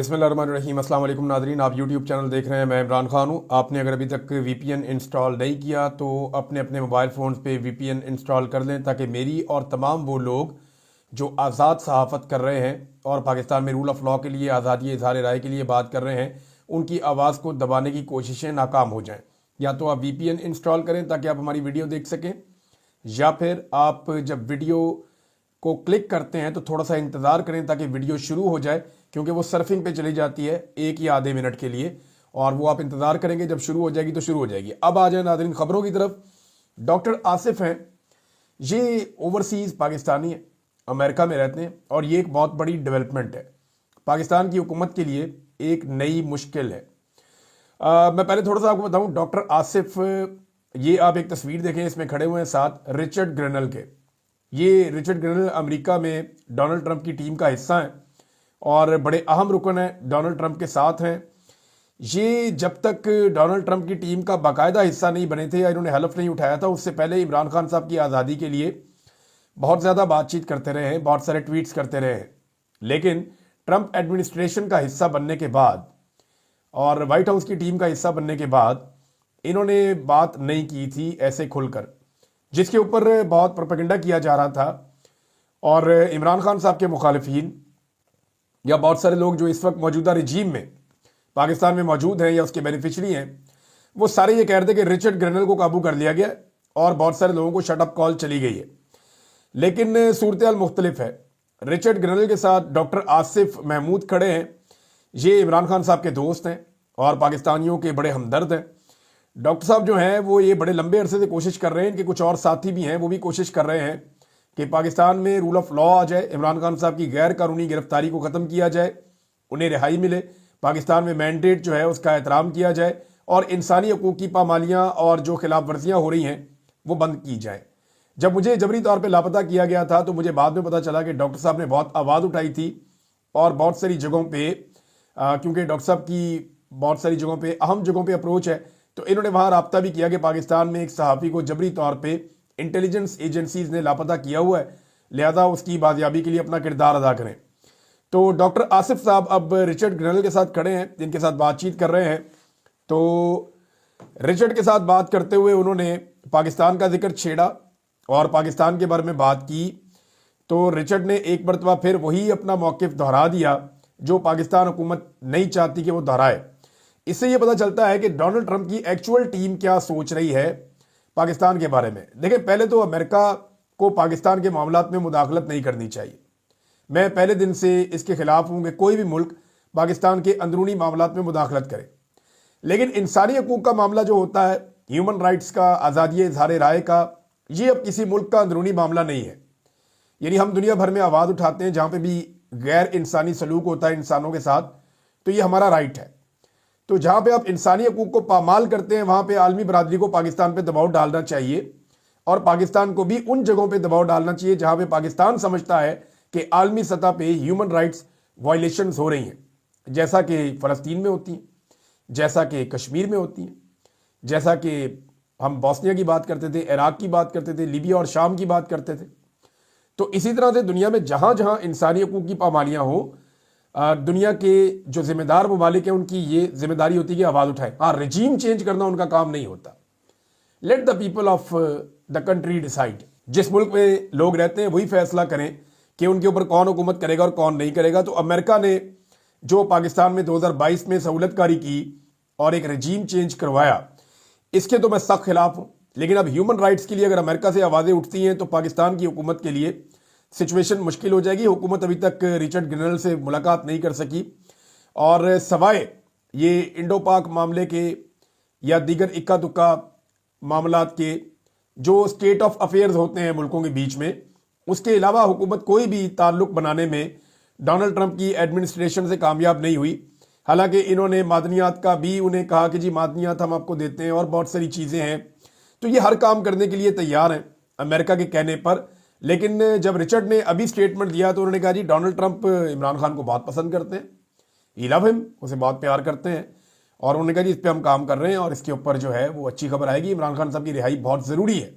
बिस्मिल्लाहिर्रहमानिर्रहीम। अस्सलाम वालेकुम नाज़रीन, आप यूट्यूब चैनल देख रहे हैं। मैं इमरान खान हूँ। आपने अगर अभी तक VPN इंस्टॉल नहीं किया तो अपने अपने मोबाइल फ़ोन्स पे VPN इंस्टॉल कर लें, ताकि मेरी और तमाम वो लोग जो आज़ाद सहाफ़त कर रहे हैं और पाकिस्तान में रूल ऑफ़ लॉ के लिए, आज़ादी इज़हार राय के लिए बात कर रहे हैं, उनकी आवाज़ को दबाने की कोशिशें नाकाम हो जाएँ। या तो आप VPN इंस्टॉल करें ताकि आप हमारी वीडियो देख सकें, या फिर आप जब वीडियो को क्लिक करते हैं तो थोड़ा सा इंतज़ार करें ताकि वीडियो शुरू हो जाए, क्योंकि वो सर्फिंग पे चली जाती है 1 या आधे मिनट के लिए, और वो आप इंतज़ार करेंगे, जब शुरू हो जाएगी तो शुरू हो जाएगी। अब आ जाए नाज़रीन खबरों की तरफ। डॉक्टर आसिफ हैं, ये ओवरसीज़ पाकिस्तानी हैं, अमेरिका में रहते हैं, और ये एक बहुत बड़ी डेवलपमेंट है पाकिस्तान की हुकूमत के लिए, एक नई मुश्किल है। मैं पहले थोड़ा सा आपको बताऊं, डॉक्टर आसिफ, ये आप एक तस्वीर देखें, इसमें खड़े हुए हैं साथ रिचर्ड ग्रेनल के। ये रिचर्ड ग्रेनल अमेरिका में डोनाल्ड ट्रंप की टीम का हिस्सा हैं और बड़े अहम रुकन हैं, डोनाल्ड ट्रंप के साथ हैं। ये जब तक डोनाल्ड ट्रंप की टीम का बाकायदा हिस्सा नहीं बने थे या इन्होंने हलफ नहीं उठाया था, उससे पहले इमरान खान साहब की आज़ादी के लिए बहुत ज़्यादा बातचीत करते रहे हैं, बहुत सारे ट्वीट्स करते रहे हैं। लेकिन ट्रंप एडमिनिस्ट्रेशन का हिस्सा बनने के बाद और वाइट हाउस की टीम का हिस्सा बनने के बाद इन्होंने बात नहीं की थी ऐसे खुलकर, जिसके ऊपर बहुत प्रोपेगेंडा किया जा रहा था। और इमरान खान साहब के मुखालिफिन या बहुत सारे लोग जो इस वक्त मौजूदा रजीम में पाकिस्तान में मौजूद हैं या उसके बेनिफिशरी हैं, वो सारे ये कह रहे थे कि रिचर्ड ग्रेनल को काबू कर लिया गया और बहुत सारे लोगों को शट अप कॉल चली गई है। लेकिन सूरत हाल मुख्तलिफ है। रिचर्ड ग्रेनल के साथ डॉक्टर आसिफ महमूद खड़े हैं। ये इमरान खान साहब के दोस्त हैं और पाकिस्तानियों के बड़े हमदर्द हैं। डॉक्टर साहब जो हैं वो ये बड़े लंबे अरसे से कोशिश कर रहे हैं कि कुछ और साथी भी हैं, वो भी कोशिश कर रहे हैं कि पाकिस्तान में रूल ऑफ लॉ आ जाए, इमरान खान साहब की गैर कानूनी गिरफ्तारी को ख़त्म किया जाए, उन्हें रिहाई मिले, पाकिस्तान में मैंडेट जो है उसका एहतराम किया जाए और इंसानी हकूक़ की पामालियाँ और जो खिलाफ वर्जियाँ हो रही हैं वो बंद की जाएँ। जब मुझे जबरी तौर पर लापता किया गया था तो मुझे बाद में पता चला कि डॉक्टर साहब ने बहुत आवाज़ उठाई थी और बहुत सारी जगहों पर, क्योंकि डॉक्टर साहब की बहुत सारी जगहों पर, अहम जगहों पर अप्रोच है, तो इन्होंने वहाँ राब्ता भी किया कि पाकिस्तान में एक सहाफ़ी को जबरी तौर पे इंटेलिजेंस एजेंसीज ने लापता किया हुआ है, लिहाजा उसकी बाजियाबी के लिए अपना किरदार अदा करें। तो डॉक्टर आसिफ साहब अब रिचर्ड ग्रेनल के साथ खड़े हैं, जिनके साथ बातचीत कर रहे हैं। तो रिचर्ड के साथ बात करते हुए उन्होंने पाकिस्तान का जिक्र छेड़ा और पाकिस्तान के बारे में बात की। तो रिचर्ड ने एक मरतबा फिर वही अपना मौक़िफ़ दोहरा दिया जो पाकिस्तान हुकूमत नहीं चाहती कि वो दोहराए। इससे ये पता चलता है कि डोनाल्ड ट्रंप की एक्चुअल टीम क्या सोच रही है पाकिस्तान के बारे में। देखें, पहले तो अमेरिका को पाकिस्तान के मामलात में मुदाखलत नहीं करनी चाहिए। मैं पहले दिन से इसके खिलाफ हूं कि कोई भी मुल्क पाकिस्तान के अंदरूनी मामलात में मुदाखलत करे। लेकिन इंसानी हकूक़ का मामला जो होता है, ह्यूमन राइट्स का, आज़ादी इज़हार राय का, ये अब किसी मुल्क का अंदरूनी मामला नहीं है। यानी हम दुनिया भर में आवाज़ उठाते हैं जहाँ पर भी गैर इंसानी सलूक होता है इंसानों के साथ, तो ये हमारा राइट है। तो जहाँ पे आप इंसानी हकूक़ को पामाल करते हैं, वहाँ पे आलमी बरादरी को पाकिस्तान पे दबाव डालना चाहिए और पाकिस्तान को भी उन जगहों पे दबाव डालना चाहिए जहाँ पे पाकिस्तान समझता है कि आलमी सतह पे ह्यूमन राइट्स वायलेशंस हो रही हैं, जैसा कि फ़लस्तीन में होती हैं, जैसा कि कश्मीर में होती हैं, जैसा कि हम बॉस्निया की बात करते थे, इराक की बात करते थे, लीबिया और शाम की बात करते थे। तो इसी तरह से दुनिया में जहाँ जहाँ इंसानी हकूक़ की पामालियाँ हो, दुनिया के जो जिम्मेदार ममालिक हैं उनकी ये जिम्मेदारी होती है कि आवाज़ उठाएं। हाँ, रजीम चेंज करना उनका काम नहीं होता। Let the people of the country decide. जिस मुल्क में लोग रहते हैं वही फैसला करें कि उनके ऊपर कौन हुकूमत करेगा और कौन नहीं करेगा। तो अमेरिका ने जो पाकिस्तान में 2022 में सहूलतकारी की और एक रजीम चेंज करवाया, इसके तो मैं सख्त खिलाफ हूँ। लेकिन अब ह्यूमन राइट्स के लिए अगर अमेरिका से आवाज़ें उठती हैं तो पाकिस्तान की हुकूमत के लिए सिचुएशन मुश्किल हो जाएगी। हुकूमत अभी तक रिचर्ड ग्रेनल से मुलाकात नहीं कर सकी और सवाए ये इंडो पाक मामले के या दीगर इक्का दुक्का मामलात के जो स्टेट ऑफ अफेयर्स होते हैं मुल्कों के बीच में, उसके अलावा हुकूमत कोई भी ताल्लुक बनाने में डोनाल्ड ट्रंप की एडमिनिस्ट्रेशन से कामयाब नहीं हुई। हालांकि इन्होंने मादनियात का भी उन्हें कहा कि जी मादनियात हम आपको देते हैं और बहुत सारी चीज़ें हैं, तो ये हर काम करने के लिए तैयार हैं अमेरिका के कहने पर। लेकिन जब रिचर्ड ने अभी स्टेटमेंट दिया तो उन्होंने कहा जी डोनाल्ड ट्रंप इमरान खान को बहुत पसंद करते हैं, ही लव हिम, उसे बहुत प्यार करते हैं, और उन्होंने कहा जी इस पर हम काम कर रहे हैं और इसके ऊपर जो है वो अच्छी खबर आएगी, इमरान खान साहब की रिहाई बहुत ज़रूरी है।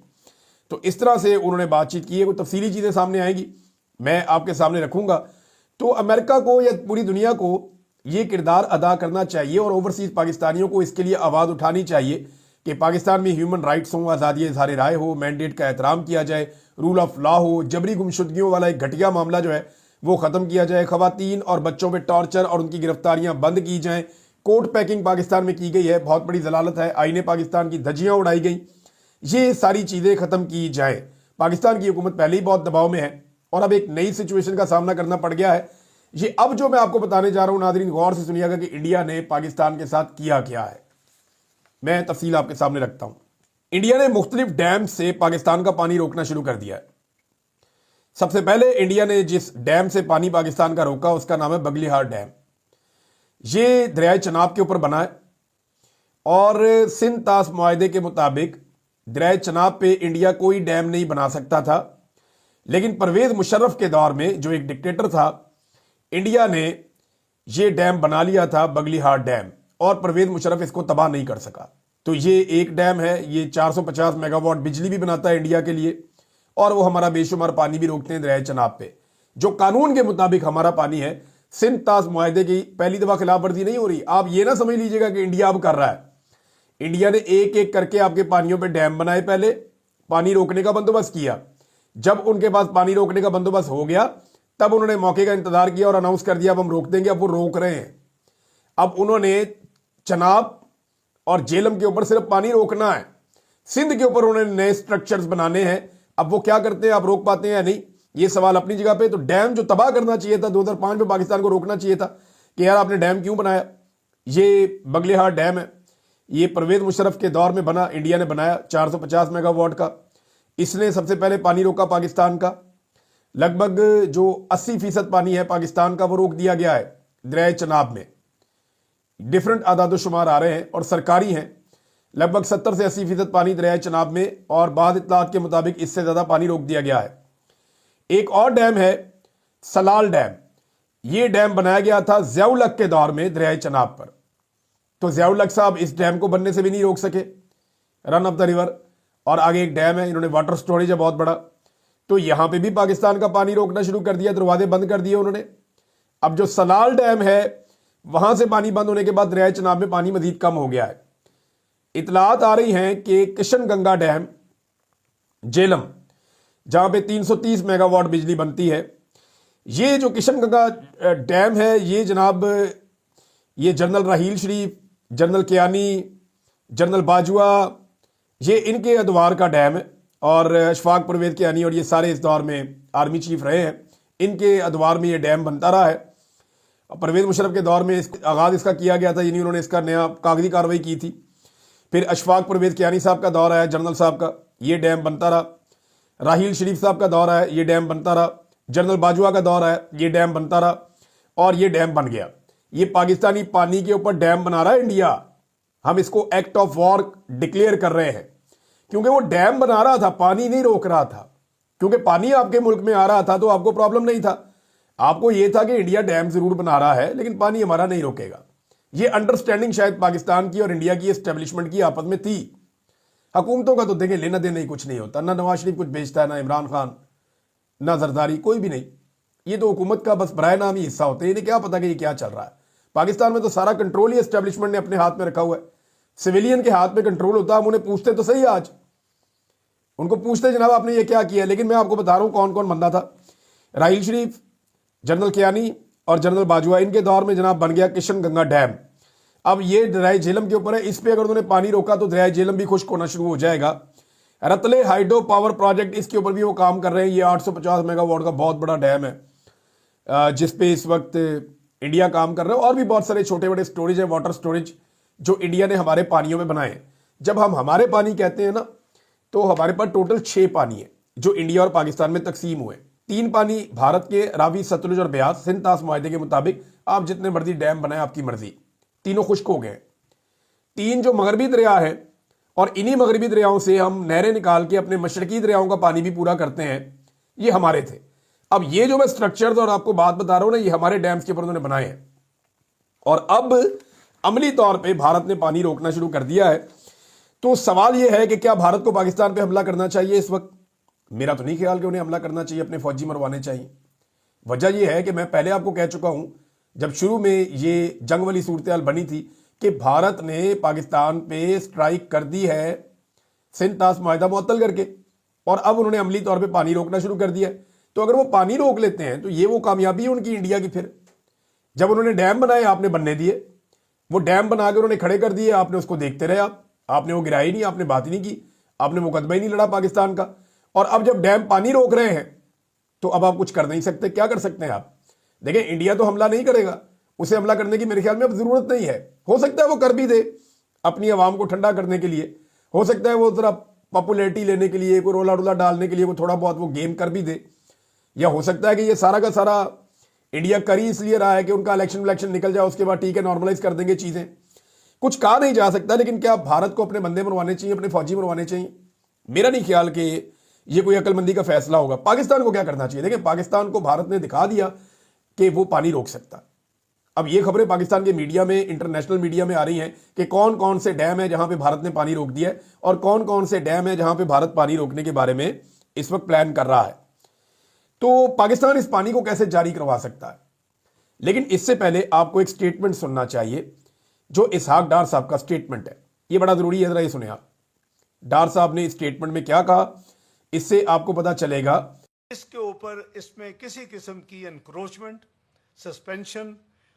तो इस तरह से उन्होंने बातचीत की है। वो तफसीली चीज़ें सामने आएंगी, मैं आपके सामने रखूँगा। तो अमेरिका को या पूरी दुनिया को یہ کردار ادا کرنا چاہیے اور اوورسیز پاکستانیوں کو اس کے لیے آواز اٹھانی چاہیے کہ پاکستان میں ہیومن رائٹس ہوں، آزادی اظہار رائے ہو، مینڈیٹ کا احترام کیا جائے، رول آف لا ہو، جبری گمشدگیوں والا ایک گھٹیا معاملہ جو ہے وہ ختم کیا جائے، خواتین اور بچوں پہ ٹارچر اور ان کی گرفتاریاں بند کی جائیں، کوٹ پیکنگ پاکستان میں کی گئی ہے، بہت بڑی ضلالت ہے، آئین پاکستان کی دھجیاں اڑائی گئیں، یہ ساری چیزیں ختم کی جائیں۔ پاکستان کی حکومت پہلے ہی بہت دباؤ میں ہے اور اب ایک نئی سچویشن کا سامنا کرنا پڑ گیا ہے۔ یہ اب جو میں آپ کو بتانے جا رہا ہوں ناظرین غور سے سنیے گا کہ انڈیا نے پاکستان کے ساتھ کیا کیا ہے، میں تفصیل آپ کے سامنے رکھتا ہوں۔ انڈیا نے مختلف ڈیم سے پاکستان کا پانی روکنا شروع کر دیا ہے۔ سب سے پہلے انڈیا نے جس ڈیم سے پانی پاکستان کا روکا اس کا نام ہے بگلی ہار ڈیم۔ یہ دریائے چناب کے اوپر بنا ہے اور سندھ طاس معاہدے کے مطابق دریائے چناب پہ انڈیا کوئی ڈیم نہیں بنا سکتا تھا، لیکن پرویز مشرف کے دور میں جو ایک ڈکٹیٹر تھا، انڈیا نے یہ ڈیم بنا لیا تھا بگلی ہار ڈیم، اور پرویز مشرف اس کو تباہ نہیں کر سکا۔ تو یہ ایک ڈیم ہے، یہ 450 میگا واٹ بجلی بھی بناتا ہے انڈیا کے لیے، اور وہ ہمارا بے شمار پانی بھی روکتے ہیں دریائے چناب پہ، جو قانون کے مطابق ہمارا پانی ہے۔ سندھ طاس معاہدے کی پہلی دفعہ خلاف ورزی نہیں ہو رہی، آپ یہ نہ سمجھ لیجئے گا کہ انڈیا اب کر رہا ہے۔ انڈیا نے ایک ایک کر کے آپ کے پانیوں پہ ڈیم بنائے، پہلے پانی روکنے کا بندوبست کیا، جب ان کے پاس پانی روکنے کا بندوبست ہو گیا تب انہوں نے موقع کا انتظار کیا اور اناؤنس کر دیا اب ہم روک دیں گے۔ اب وہ روک رہے ہیں، اب انہوں نے چناب اور جیلم کے اوپر صرف پانی روکنا ہے، سندھ کے اوپر انہوں نے نئے سٹرکچرز بنانے ہیں۔ اب وہ کیا کرتے ہیں، آپ روک پاتے ہیں یا نہیں، یہ سوال اپنی جگہ پہ۔ تو ڈیم جو تباہ کرنا چاہیے تھا 2005 میں پاکستان کو روکنا چاہیے تھا کہ یار آپ نے ڈیم کیوں بنایا۔ یہ بگلی ہار ڈیم ہے، یہ پرویز مشرف کے دور میں بنا، انڈیا نے بنایا 450 میگا واٹ کا۔ اس نے سب سے پہلے پانی روکا پاکستان کا، لگ بھگ جو 80% پانی ہے پاکستان کا وہ روک دیا گیا ہے دریائے چناب میں۔ ڈیفرنٹ اعداد و شمار آ رہے ہیں اور سرکاری ہیں، لگ بھگ 70 سے 80% پانی دریائے چناب میں، اور بعض اطلاعات کے مطابق اس سے زیادہ پانی روک دیا گیا ہے۔ ایک اور ڈیم ہے سلال ڈیم، یہ ڈیم بنایا گیا تھا ضیاء الحق کے دور میں دریائے چناب پر، تو ضیاء الحق صاحب اس ڈیم کو بننے سے بھی نہیں روک سکے، رن آف دا ریور۔ اور آگے ایک ڈیم ہے، انہوں نے واٹر سٹوریج ہے بہت بڑا، تو یہاں پہ بھی پاکستان کا پانی روکنا شروع کر دیا، دروازے بند کر دیے انہوں نے۔ اب جو سلال ڈیم ہے وہاں سے پانی بند ہونے کے بعد دریائے چناب میں پانی مزید کم ہو گیا ہے۔ اطلاعات آ رہی ہیں کہ کشن گنگا ڈیم جیلم، جہاں پہ 330 میگا واٹ بجلی بنتی ہے، یہ جو کشن گنگا ڈیم ہے یہ جناب یہ general Raheel Sharif, general Kayani, general Bajwa, یہ ان کے ادوار کا ڈیم ہے، اور اشفاق پرویز کیانی اور یہ سارے اس دور میں آرمی چیف رہے ہیں، ان کے ادوار میں یہ ڈیم بنتا رہا ہے۔ پرویز مشرف کے دور میں آغاز اس کا کیا گیا تھا، یعنی انہوں نے اس کا نیا کاغذی کارروائی کی تھی۔ پھر اشفاق پرویز کیانی صاحب کا دور آیا، جنرل صاحب کا، یہ ڈیم بنتا رہا۔ راحیل شریف صاحب کا دور آیا، یہ ڈیم بنتا رہا۔ جنرل باجوہ کا دور آیا، یہ ڈیم بنتا رہا، اور یہ ڈیم بن گیا۔ یہ پاکستانی پانی کے اوپر ڈیم بنا رہا ہے انڈیا، ہم اس کو ایکٹ آف وار ڈکلیئر کر رہے ہیں، کیونکہ وہ ڈیم بنا رہا تھا، پانی نہیں روک رہا تھا۔ کیونکہ پانی آپ کے ملک میں آ رہا تھا تو آپ کو پرابلم نہیں تھا، آپ کو یہ تھا کہ انڈیا ڈیم ضرور بنا رہا ہے لیکن پانی ہمارا نہیں روکے گا۔ یہ انڈرسٹینڈنگ شاید پاکستان کی اور انڈیا کی اسٹیبلشمنٹ کی آپس میں تھی۔ حکومتوں کا تو دیکھیں لینا دینا ہی کچھ نہیں ہوتا، نہ نواز شریف کچھ بیچتا ہے، نہ عمران خان، نہ زرداری، کوئی بھی نہیں۔ یہ تو حکومت کا بس برائے نام ہی حصہ ہوتے ہیں، انہیں کیا پتا کہ یہ کیا چل رہا ہے۔ پاکستان میں تو سارا کنٹرول ہی اسٹیبلشمنٹ نے اپنے ہاتھ میں رکھا ہوا ہے، سویلین کے ہاتھ میں کنٹرول ہوتا ہے۔ ہم انہیں پوچھتے تو صحیح، آج ان کو پوچھتے جناب آپ نے یہ کیا کیا، لیکن میں آپ کو بتا رہا ہوں کون کون بندہ تھا۔ راحیل شریف، جنرل کیانی اور جنرل باجوہ، ان کے دور میں جناب بن گیا کشن گنگا ڈیم۔ اب یہ دریائے جیلم کے اوپر ہے، اس پہ اگر انہوں نے پانی روکا تو دریائے جیلم بھی خشک ہونا شروع ہو جائے گا۔ رتلے ہائیڈرو پاور پروجیکٹ، اس کے اوپر بھی وہ کام کر رہے ہیں، یہ 850 میگا واٹ کا بہت بڑا ڈیم ہے جس پہ اس وقت انڈیا کام کر رہا ہے، اور بھی بہت سارے چھوٹے بڑے سٹوریج ہیں، واٹر سٹوریج جو انڈیا نے ہمارے پانیوں میں بنائے ہیں۔ جب ہم ہمارے پانی کہتے ہیں نا تو ہمارے پاس ٹوٹل 6 پانی ہیں جو انڈیا اور پاکستان میں تقسیم ہوئے۔ 3 پانی بھارت کے، راوی، ستلج اور بیاس، سندھ طاس معاہدے کے مطابق آپ جتنے مرضی ڈیم بنائیں آپ کی مرضی، تینوں خشک ہو گئے۔ 3 جو مغربی دریا ہے، اور انہی مغربی دریاؤں سے ہم نہریں نکال کے اپنے مشرقی دریاؤں کا پانی بھی پورا کرتے ہیں، یہ ہمارے تھے۔ اب یہ جو میں سٹرکچرز اور آپ کو بات بتا رہا ہوں نا، یہ ہمارے ڈیمز کے اوپر انہوں نے بنائے ہیں، اور اب عملی طور پہ بھارت نے پانی روکنا شروع کر دیا ہے۔ تو سوال یہ ہے کہ کیا بھارت کو پاکستان پہ حملہ کرنا چاہیے اس وقت؟ میرا تو نہیں خیال کہ انہیں حملہ کرنا چاہیے، اپنے فوجی مروانے چاہیے۔ وجہ یہ ہے کہ میں پہلے آپ کو کہہ چکا ہوں، جب شروع میں یہ جنگ والی صورتحال بنی تھی کہ بھارت نے پاکستان پہ سٹرائک کر دی ہے سندھ طاس معاہدہ معطل کر کے، اور اب انہوں نے عملی طور پہ پانی روکنا شروع کر دیا ہے. تو اگر وہ پانی روک لیتے ہیں تو یہ وہ کامیابی ہے ان کی انڈیا کی. پھر جب انہوں نے ڈیم بنائے آپ نے بننے دیے، وہ ڈیم بنا کے انہوں نے کھڑے کر دیے، آپ نے اس کو دیکھتے رہے، آپ نے وہ گرائی نہیں، آپ نے بات ہی نہیں کی، آپ نے مقدمہ ہی نہیں لڑا پاکستان کا. اور اب جب ڈیم پانی روک رہے ہیں تو اب آپ کچھ کر نہیں سکتے. کیا کر سکتے ہیں آپ؟ دیکھیں انڈیا تو حملہ نہیں کرے گا، اسے حملہ کرنے کی میرے خیال میں اب ضرورت نہیں ہے. ہو سکتا ہے وہ کر بھی دے اپنی عوام کو ٹھنڈا کرنے کے لیے، ہو سکتا ہے وہ ذرا پاپولیرٹی لینے کے لیے، کوئی رولا رولا ڈالنے کے لیے وہ تھوڑا بہت وہ گیم کر بھی دے، یا ہو سکتا ہے کہ یہ سارا کا سارا انڈیا کر ہی اس لیے رہا ہے کہ ان کا الیکشن نکل جائے، اس کے بعد ٹھیک ہے نارملائز کر دیں گے چیزیں. کچھ کہا نہیں جا سکتا، لیکن کیا بھارت کو اپنے بندے مروانے چاہیے، اپنے فوجی مروانے چاہیے؟ میرا نہیں خیال کہ یہ کوئی عقل مندی کا فیصلہ ہوگا. پاکستان کو کیا کرنا چاہیے؟ دیکھیں پاکستان کو بھارت نے دکھا دیا کہ وہ پانی روک سکتا. اب یہ خبریں پاکستان کے میڈیا میں، انٹرنیشنل میڈیا میں آ رہی ہیں کہ کون کون سے ڈیم ہیں جہاں پہ بھارت نے پانی روک دیا ہے، اور کون کون سے ڈیم ہیں جہاں پہ بھارت پانی روکنے کے بارے میں اس وقت پلان کر رہا ہے. تو پاکستان اس پانی کو کیسے جاری کروا سکتا ہے؟ لیکن اس سے پہلے آپ کو ایک سٹیٹمنٹ سننا چاہیے جو اسحاق ڈار صاحب کا سٹیٹمنٹ ہے. یہ بڑا ضروری ہے، ذرا یہ سنیں آپ. ڈار صاحب نے اس سٹیٹمنٹ میں کیا کہا، اس سے آپ کو پتا چلے گا. اس کے اوپر اس میں کسی قسم کی انکروچمنٹ، سسپینشن،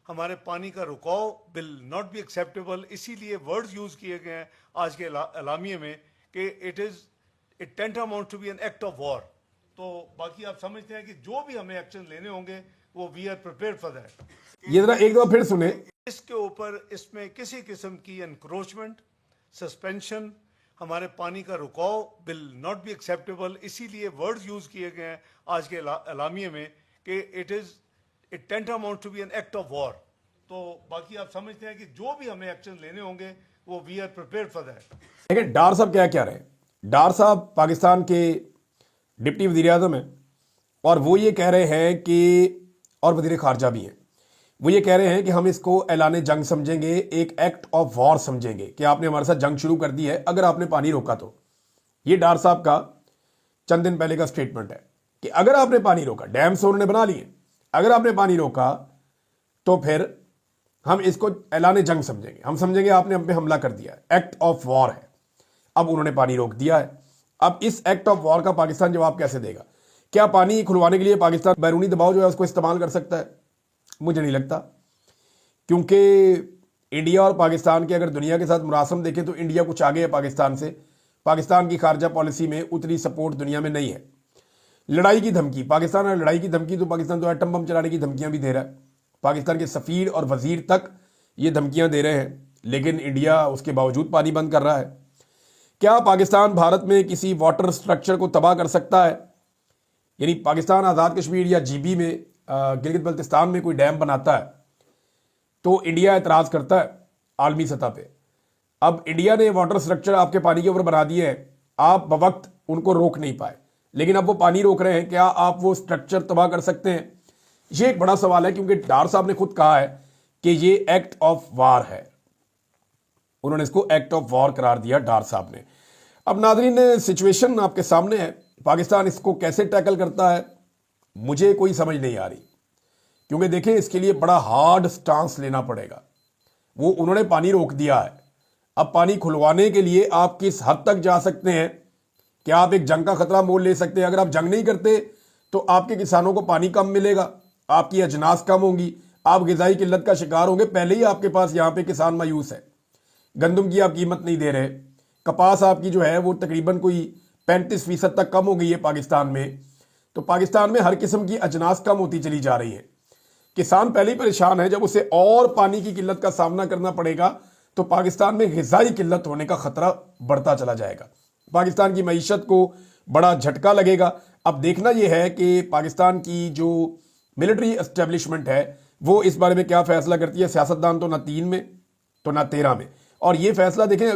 ہمارے پانی کا رکاؤ ول ناٹ بی ایکسیپٹیبل. اسی لیے ورڈز یوز کیے گئے ہیں آج کے اعلامیے میں کہ it tantamount to be an act of war. تو باقی آپ سمجھتے ہیں کہ جو بھی ہمیں ایکشن لینے ہوں گے وہ we are prepared for that. یہ ذرا ایک دفعہ پھر سنیں. اس کے اوپر اس میں کسی قسم کی انکروچمنٹ، سسپینشن، ہمارے پانی کا رکاؤ ول ناٹ بی ایکسیپٹیبل. اسی لیے ورڈز یوز کیے گئے ہیں آج کے اعلامیے میں کہ it tantamount to be an act of war. تو باقی آپ سمجھتے ہیں کہ جو بھی ہمیں ایکشن لینے ہوں گے وہ we are prepared for that. لیکن ڈار صاحب کیا رہے ہیں؟ ڈار صاحب پاکستان کے ڈپٹی وزیر اعظم ہیں، اور وہ یہ کہہ رہے ہیں کہ، اور وزیر خارجہ بھی ہیں، وہ یہ کہہ رہے ہیں کہ ہم اس کو اعلان جنگ سمجھیں گے، ایک ایکٹ آف وار سمجھیں گے کہ آپ نے ہمارے ساتھ جنگ شروع کر دی ہے اگر آپ نے پانی روکا تو. یہ ڈار صاحب کا چند دن پہلے کا سٹیٹمنٹ ہے کہ اگر آپ نے پانی روکا، ڈیم سے انہوں نے بنا لیے، اگر آپ نے پانی روکا تو پھر ہم اس کو اعلان جنگ سمجھیں گے، ہم سمجھیں گے آپ نے ہم پہ حملہ کر دیا ہے، ایکٹ آف وار ہے. اب انہوں نے پانی روک دیا ہے. اب اس ایکٹ آف وار کا پاکستان جواب کیسے دے گا؟ کیا پانی کھلوانے کے لیے پاکستان بیرونی دباؤ جو ہے اس کو استعمال کر سکتا ہے؟ مجھے نہیں لگتا، کیونکہ انڈیا اور پاکستان کے اگر دنیا کے ساتھ مراسم دیکھیں تو انڈیا کچھ آگے ہے پاکستان سے. پاکستان کی خارجہ پالیسی میں اتنی سپورٹ دنیا میں نہیں ہے. لڑائی کی دھمکی، پاکستان اور لڑائی کی دھمکی، تو پاکستان تو ایٹم بم چلانے کی دھمکیاں بھی دے رہا ہے. پاکستان کے سفیر اور وزیر تک یہ دھمکیاں دے رہے ہیں، لیکن انڈیا اس کے باوجود پانی بند کر رہا ہے. کیا پاکستان بھارت میں کسی واٹر سٹرکچر کو تباہ کر سکتا ہے؟ یعنی پاکستان آزاد کشمیر یا جی بی میں، گلگت بلتستان میں کوئی ڈیم بناتا ہے تو انڈیا اعتراض کرتا ہے عالمی سطح پہ. اب انڈیا نے واٹر سٹرکچر آپ کے پانی کے اوپر بنا دیے ہیں، آپ بوقت ان کو روک نہیں پائے، لیکن اب وہ پانی روک رہے ہیں. کیا آپ وہ سٹرکچر تباہ کر سکتے ہیں؟ یہ ایک بڑا سوال ہے، کیونکہ ڈار صاحب نے خود کہا ہے کہ یہ ایکٹ آف وار ہے. انہوں نے اس کو ایکٹ آف وار قرار دیا ڈار صاحب نے. اب ناظرین سچویشن آپ کے سامنے ہے، پاکستان اس کو کیسے ٹیکل کرتا ہے مجھے کوئی سمجھ نہیں آ رہی، کیونکہ دیکھیں اس کے لیے بڑا ہارڈ سٹانس لینا پڑے گا. وہ انہوں نے پانی روک دیا ہے، اب پانی کھلوانے کے لیے آپ کس حد تک جا سکتے ہیں؟ کیا آپ ایک جنگ کا خطرہ مول لے سکتے ہیں؟ اگر آپ جنگ نہیں کرتے تو آپ کے کسانوں کو پانی کم ملے گا، آپ کی اجناس کم ہوں گی، آپ غذائی قلت کا شکار ہوں گے. پہلے ہی آپ کے پاس یہاں پہ کسان مایوس ہے، گندم کی آپ قیمت نہیں دے رہے، کپاس آپ کی جو ہے وہ تقریباً کوئی 35% تک کم ہو گئی ہے پاکستان میں. تو پاکستان میں ہر قسم کی اجناس کم ہوتی چلی جا رہی ہیں. کسان پہلے ہی پریشان ہے، جب اسے اور پانی کی قلت کا سامنا کرنا پڑے گا تو پاکستان میں غذائی قلت ہونے کا خطرہ بڑھتا چلا جائے گا. پاکستان کی معیشت کو بڑا جھٹکا لگے گا. اب دیکھنا یہ ہے کہ پاکستان کی جو ملٹری اسٹیبلشمنٹ ہے وہ اس بارے میں کیا فیصلہ کرتی ہے. سیاستدان تو نہ 3 میں تو نہ 13 میں، اور یہ فیصلہ دیکھیں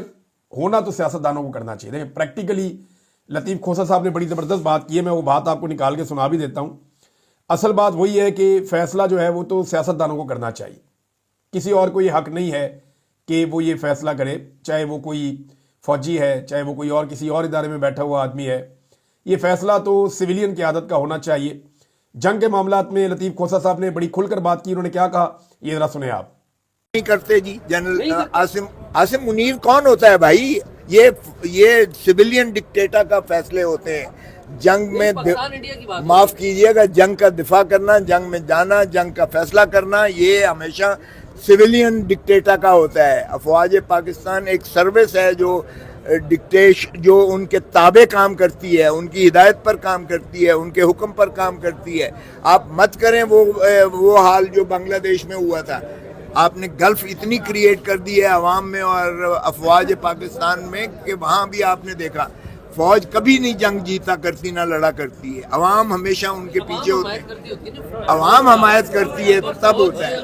ہونا تو سیاستدانوں کو کرنا چاہیے. دیکھیں پریکٹیکلی لطیف کھوسا صاحب نے بڑی زبردست بات کی ہے، میں وہ بات آپ کو نکال کے سنا بھی دیتا ہوں. اصل بات وہی ہے کہ فیصلہ جو ہے وہ تو سیاستدانوں کو کرنا چاہیے، کسی اور کو یہ حق نہیں ہے کہ وہ یہ فیصلہ کرے، چاہے وہ کوئی فوجی ہے، چاہے وہ کوئی اور کسی اور ادارے میں بیٹھا ہوا آدمی ہے. یہ فیصلہ تو سویلین قیادت کا ہونا چاہیے. جنگ کے معاملات میں لطیف کھوسا صاحب نے بڑی کھل کر بات کی. انہوں نے کیا کہا ये जरा सुने आप। नहीं करते जी। जनरल आसिम मुनीर कौन होता है भाई? ये सिविलियन डिक्टेटर का फैसले होते हैं। जंग में माफ कीजिएगा, जंग का दिफा करना, जंग में जाना, जंग का फैसला करना, ये हमेशा सिविलियन डिक्टेटर का होता है। अफवाज पाकिस्तान एक सर्विस है जो उनके ताबे काम करती है, उनकी हिदायत पर काम करती है, उनके हुक्म पर काम करती है। आप मत करें वो हाल जो बांग्लादेश में हुआ था। आपने गल्फ इतनी क्रिएट कर दी है अवाम में और अफवाज पाकिस्तान में कि वहाँ भी आपने देखा फौज कभी नहीं जंग जीता करती, ना लड़ा करती है। अवाम हमेशा उनके पीछे होती है, अवाम हमायत करती है, तब होता है।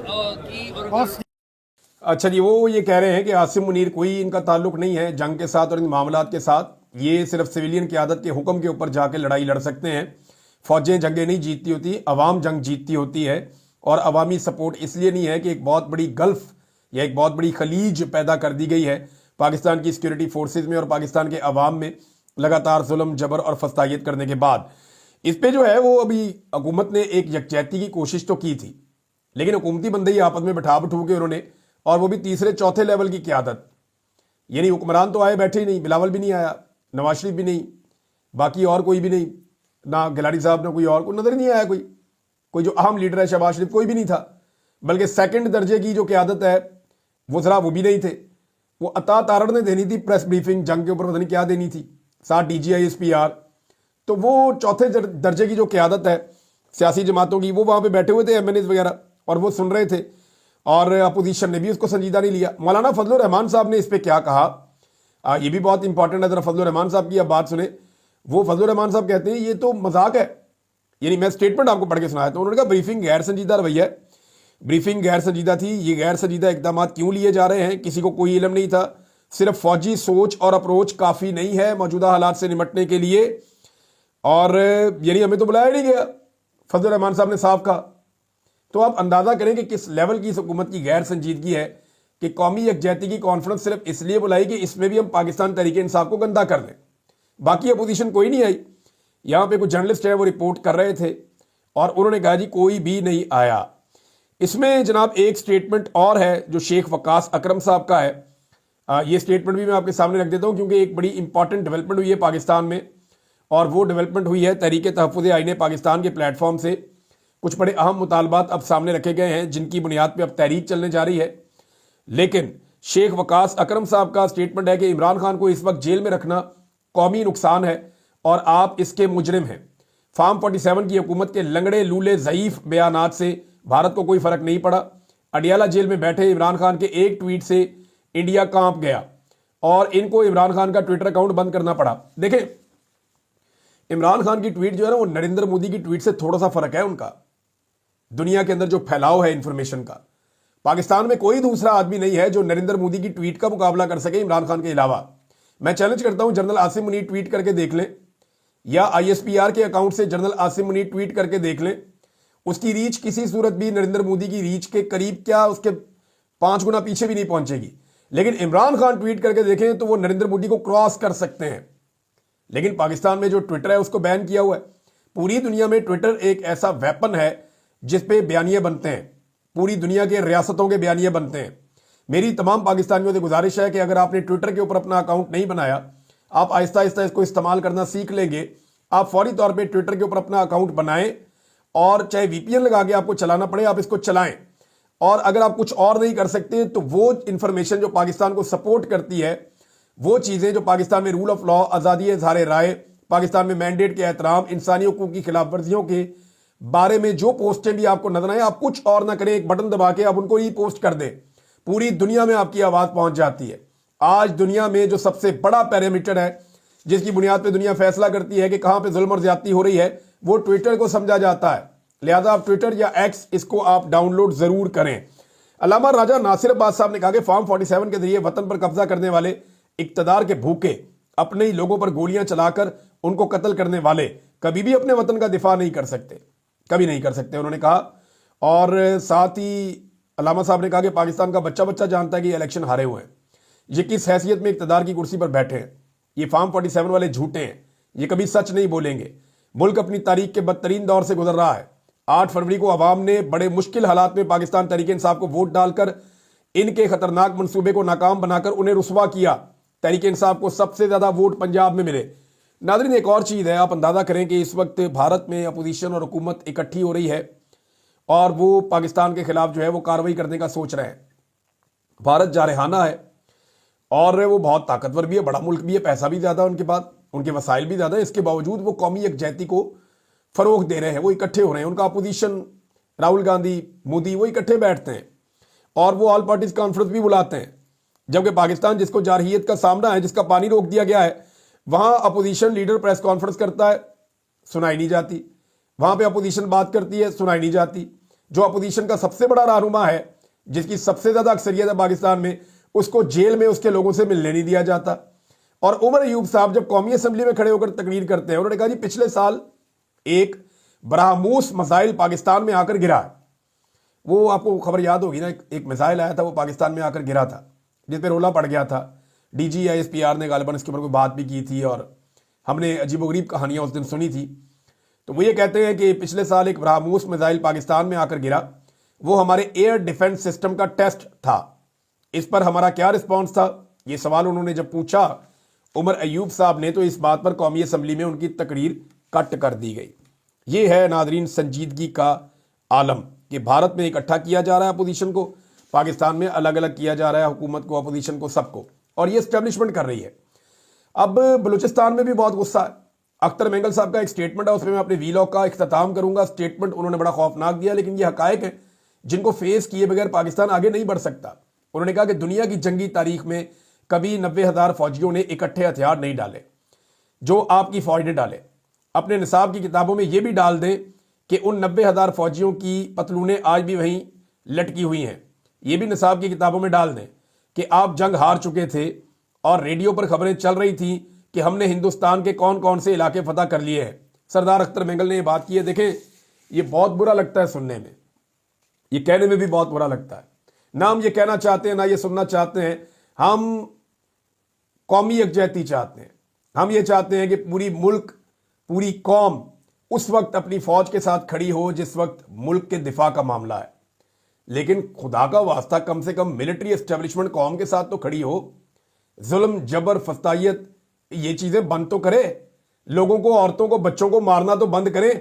अच्छा जी, वो ये कह रहे हैं कि आसिम मुनीर कोई इनका ताल्लुक नहीं है जंग के साथ और इन मामलात के साथ। ये सिर्फ सिविलियन क़यादत के हुक्म के ऊपर जाके लड़ाई लड़ सकते हैं। फौजें जंगें नहीं जीतती होती, अवाम जंग जीतती होती है। और अवामी सपोर्ट इसलिए नहीं है कि एक बहुत बड़ी गल्फ या एक बहुत बड़ी खलीज पैदा कर दी गई है पाकिस्तान की सिक्योरिटी फोर्सेज में और पाकिस्तान के अवाम में लगातार जुल्म, जबर और फस्तायत करने के बाद। इस पे जो है वो अभी हुकूमत ने एक यकजहती की कोशिश तो की थी, लेकिन हुकूमती बंदे ही आपस में बैठा बैठू के उन्होंने, और वो भी तीसरे चौथे लेवल की क़यादत, यानी हुक्मरान तो आए बैठे ही नहीं, बिलावल भी नहीं आया, नवाज शरीफ भी नहीं, बाकी और कोई भी नहीं, ना गिलानी साहब ना कोई और, कोई नजर ही नहीं आया। कोई जो अहम लीडर है शहबाज शरीफ, कोई भी नहीं था। बल्कि सेकंड दर्जे की जो क़यादत है वो जरा वो भी नहीं थे। वो अता तारड़ ने देनी थी प्रेस ब्रीफिंग, जंग के ऊपर पता नहीं क्या देनी थी, साथ DGI SPR। तो वो चौथे दर्जे की जो क़यादत है सियासी जमातों की, वो वहाँ पे बैठे हुए थे MNAs वगैरह, और वो सुन रहे थे और अपोजिशन ने भी उसको संजीदा नहीं लिया। मौलाना फजलुर रहमान साहब ने इस पर क्या कहा, ये भी बहुत इंपॉर्टेंट है। जरा फजलुर रहमान साहब की आप बात सुने। वो फजलुर रहमान साहब कहते हैं ये तो मजाक है, यानी मैं स्टेटमेंट आपको पढ़ के सुनाया। तो उन्होंने कहा ब्रीफिंग गैर संजीदा रवैया है, ब्रीफिंग गैर संजीदा थी। ये गैर संजीदा इकदाम क्यों लिए जा रहे हैं, किसी को कोई इल्म नहीं था। सिर्फ फौजी सोच और अप्रोच काफ़ी नहीं है मौजूदा हालात से निमटने के लिए, और यानी हमें तो बुलाया नहीं गया, फजलुर रहमान साहब ने साफ कहा। तो आप अंदाज़ा करें कि किस लेवल की इस हुकूमत की गैर संजीदगी है कि कौमी यकजहती की कॉन्फ्रेंस सिर्फ इसलिए बुलाई कि इसमें भी हम पाकिस्तान तहरीक इंसाफ को गंदा कर दें। बाकी अपोजिशन कोई नहीं आई। यहाँ पे कुछ जर्नलिस्ट है वो रिपोर्ट कर रहे थे और उन्होंने कहा जी कोई भी नहीं आया। इसमें जनाब एक स्टेटमेंट और है जो शेख वकास अकरम साहब का है। ये स्टेटमेंट भी मैं आपके सामने रख देता हूँ क्योंकि एक बड़ी इंपॉर्टेंट डेवलपमेंट हुई है पाकिस्तान में, और वो डेवलपमेंट हुई है तहरीक तहफ़्फ़ुज़ आईन पाकिस्तान के प्लेटफॉर्म से। कुछ बड़े अहम मुतालबात अब सामने रखे गए हैं जिनकी बुनियाद पर अब तहरीक चलने जा रही है। लेकिन शेख वकास अकरम साहब का स्टेटमेंट है कि इमरान खान को इस वक्त जेल में रखना कौमी नुकसान है और आप इसके मुजरिम हैं। फार्म 47 की हुकूमत के लंगड़े लूले ज़ईफ बयानात से भारत को कोई फर्क नहीं पड़ा। अडियाला जेल में बैठे इमरान खान के एक ट्वीट से इंडिया कांप गया और इनको इमरान खान का ट्विटर अकाउंट बंद करना पड़ा। देखें, इमरान खान की ट्वीट जो है ना वो नरेंद्र मोदी की ट्वीट से थोड़ा सा फर्क है उनका। दुनिया के अंदर जो फैलाव है इंफॉर्मेशन का, पाकिस्तान में कोई दूसरा आदमी नहीं है जो नरेंद्र मोदी की ट्वीट का मुकाबला कर सके इमरान खान के अलावा। मैं चैलेंज करता हूं जनरल आसिम मुनीर ट्वीट करके देख लें, या ISPR के अकाउंट से जनरल आसिम मुनीर ट्वीट करके देख लें। उसकी रीच किसी सूरत भी नरेंद्र मोदी की रीच के करीब, क्या उसके 5 गुना पीछे भी नहीं पहुंचेगी। लेकिन इमरान खान ट्वीट करके देखें तो वो नरेंद्र मोदी को क्रॉस कर सकते हैं। लेकिन पाकिस्तान में जो ट्विटर है उसको बैन किया हुआ है। पूरी दुनिया में ट्विटर एक ऐसा वेपन है जिस पे बयानिए बनते हैं, पूरी दुनिया के रियासतों के बयानिए बनते हैं। मेरी तमाम पाकिस्तानियों से गुजारिश है कि अगर आपने ट्विटर के ऊपर अपना अकाउंट नहीं बनाया, आप आहिस्ता आहिस्ता इसको इस्तेमाल करना सीख लेंगे। आप फौरी तौर पे ट्विटर के ऊपर अपना अकाउंट बनाएं और चाहे VPN लगा के आपको चलाना पड़े, आप इसको चलाएं। और अगर आप कुछ और नहीं कर सकते तो वो इंफॉर्मेशन जो पाकिस्तान को सपोर्ट करती है, वो चीज़ें जो पाकिस्तान में रूल ऑफ लॉ, आज़ादी इज़हार राय, पाकिस्तान में मैंडेट के एहतराम, इंसानी हुकूक की खिलाफ वर्जियों के बारे में जो पोस्टें भी आपको नजर आए, आप कुछ और ना करें, एक बटन दबा के आप उनको ही पोस्ट कर दें, पूरी दुनिया में आपकी आवाज़ पहुंच जाती है। आज दुनिया में जो सबसे बड़ा पैरामीटर है जिसकी बुनियाद पे दुनिया फैसला करती है कि कहां पे जुल्म और ज्यादती हो रही है, वो ट्विटर को समझा जाता है। लिहाजा आप ट्विटर या X इसको आप डाउनलोड जरूर करें। अल्लामा राजा नासिर अब्बास साहब ने कहा कि फार्म 47 के जरिए वतन पर कब्जा करने वाले, इक्तदार के भूखे, अपने ही लोगों पर गोलियां चलाकर उनको कत्ल करने वाले कभी भी अपने वतन का दिफा नहीं कर सकते, कभी नहीं कर सकते, उन्होंने कहा। और साथ ही अल्लामा साहब ने कहा कि पाकिस्तान का बच्चा बच्चा जानता है कि इलेक्शन हारे हुए हैं, ये किस हैसियत में इक्तदार की कुर्सी पर बैठे हैं। ये फार्म 47 वाले झूठे हैं, ये कभी सच नहीं बोलेंगे। मुल्क अपनी तारीख के बदतरीन दौर से गुजर रहा है। 8 फरवरी को अवाम ने बड़े मुश्किल हालात में पाकिस्तान तहरीक इंसाफ को वोट डालकर इनके खतरनाक मंसूबे को नाकाम बनाकर उन्हें रुसवा किया। तहरीक इंसाफ को सबसे ज्यादा वोट पंजाब में मिले। नाज़रीन, एक और चीज है, आप अंदाजा करें कि इस वक्त भारत में अपोजिशन और हुकूमत इकट्ठी हो रही है और वो पाकिस्तान के खिलाफ जो है वो कार्रवाई करने का सोच रहे हैं। भारत जारहाना है और वो बहुत ताकतवर भी है, बड़ा मुल्क भी है, पैसा भी ज्यादा उनके पास, उनके वसाइल भी ज्यादा है। इसके बावजूद वो कौमी यकजहती को फरोग दे रहे हैं, वो इकट्ठे हो रहे हैं। उनका अपोजिशन राहुल गांधी, मोदी, वो इकट्ठे बैठते हैं और वो ऑल पार्टीज कॉन्फ्रेंस भी बुलाते हैं। जबकि पाकिस्तान जिसको जारहियत का सामना है, जिसका पानी रोक दिया गया है, वहां अपोजिशन लीडर प्रेस कॉन्फ्रेंस करता है, सुनाई नहीं जाती। वहां पे अपोजिशन बात करती है, सुनाई नहीं जाती। जो अपोजिशन का सबसे बड़ा रहनुमा है, जिसकी सबसे ज्यादा अक्सरियत है पाकिस्तान में, उसको जेल में उसके लोगों से मिलने नहीं दिया जाता। और उमर अयूब साहब जब कौमी असम्बली में खड़े होकर तकरीर करते हैं, उन्होंने कहा जी पिछले साल एक बरामूस मिसाइल पाकिस्तान में आकर गिरा है। वो आपको खबर याद होगी ना, एक मिसाइल आया था, वो पाकिस्तान में आकर गिरा था, जिस पे रोला पड़ गया था। DGISPR ने गालिबन इसके ऊपर कोई बात भी की थी और हमने अजीबोगरीब कहानियां उस दिन सुनी थी। तो वो ये कहते हैं कि पिछले साल एक बरामूस मिसाइल पाकिस्तान में आकर गिरा, वो हमारे एयर डिफेंस सिस्टम का टेस्ट था। इस पर हमारा क्या रिस्पॉन्स था, ये सवाल उन्होंने जब पूछा उमर अयूब साहब ने, तो इस बात पर कौमी असम्बली में उनकी तकरीर कट कर दी गई। ये है नाजरीन संजीदगी का आलम कि भारत में इकट्ठा किया जा रहा है अपोजिशन को, पाकिस्तान में अलग अलग किया जा रहा है, हुकूमत को, अपोजिशन को, सबको, और ये एस्टेब्लिशमेंट कर रही है। अब बलूचिस्तान में भी बहुत गुस्सा है। अख्तर मेंगल साहब का एक स्टेटमेंट है, उसमें मैं अपने वीलॉग का इख्तिताम करूंगा। स्टेटमेंट उन्होंने बड़ा खौफनाक दिया, लेकिन ये हकायक है जिनको फेस किए बगैर पाकिस्तान आगे नहीं बढ़ सकता। उन्होंने कहा कि दुनिया की जंगी तारीख में कभी 90,000 फौजियों ने इकट्ठे हथियार नहीं डाले जो आपकी फौज ने डाले। अपने निसाब की किताबों में यह भी डाल दें कि उन 90,000 फौजियों की पतलूनें आज भी वहीं लटकी हुई हैं। ये भी निसाब की किताबों में डाल दें कि आप जंग हार चुके थे और रेडियो पर खबरें चल रही थी कि हमने हिंदुस्तान के कौन कौन से इलाके फतह कर लिए हैं। सरदार अख्तर मेंगल ने ये बात की है। देखें, ये बहुत बुरा लगता है सुनने में, ये कहने में भी बहुत बुरा लगता है। ना हम ये कहना चाहते हैं, ना ये सुनना चाहते हैं। हम कौमी यकजहती चाहते हैं। हम ये चाहते हैं कि पूरी मुल्क, पूरी कौम उस वक्त अपनी फौज के साथ खड़ी हो जिस वक्त मुल्क के दिफा का मामला है। लेकिन खुदा का वास्ता कम से कम मिलिट्री एस्टेब्लिशमेंट कौम के साथ तो खड़ी हो। जुल्म, जबर, फस्तायत, ये चीजें बंद तो करे। लोगों को, औरतों को, बच्चों को मारना तो बंद करें।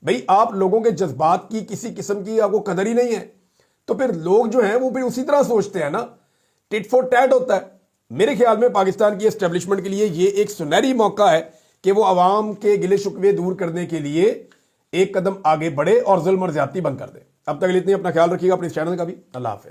भाई, आप लोगों के जज्बात की किसी किस्म की आपको कदर ही नहीं है, तो फिर लोग जो हैं वो फिर उसी तरह सोचते हैं ना, टिट फॉर टैट होता है। मेरे ख्याल में पाकिस्तान की एस्टेब्लिशमेंट के लिए ये एक सुनहरी मौका है कि वो अवाम के गिले शुक्वे दूर करने के लिए एक कदम आगे बढ़े और जुल्म और ज्यादती बंद कर दे। अब तक के लिए इतनी, अपना ख्याल रखिएगा, अपने चैनल का भी। अल्लाह हाफिज़।